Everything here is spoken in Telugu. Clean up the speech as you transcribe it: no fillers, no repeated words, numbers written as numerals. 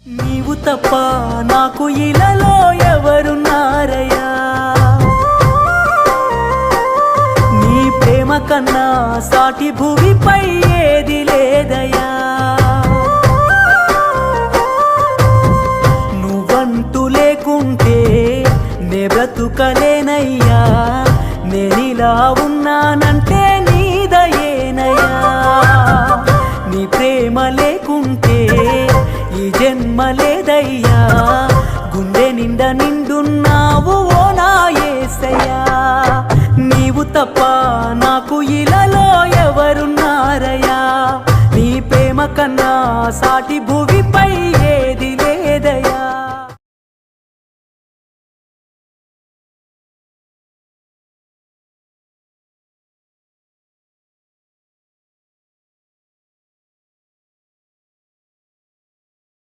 నీవు తప్ప నాకు ఇలలో ఎవరున్నారయ్యా, నీ ప్రేమ కన్నా సాటి భూమిపై ఏది లేదయ్యా. నువ్వంటూ లేకుంటే నే బ్రతుకలేనయ్యా, నేనిలా ఉన్నానంటే నీ దయేనయ్యా. నీ ప్రేమ లేకుంటే ఈ జన్మ లేదయ్యా, గుండె నిండా నిండున్నావు ఓ నా యేసయ్యా. నీవు తప్ప నాకు ఇలలో ఎవరున్నారయ్యా, నీ ప్రేమ కన్నా సాటి భూమిపై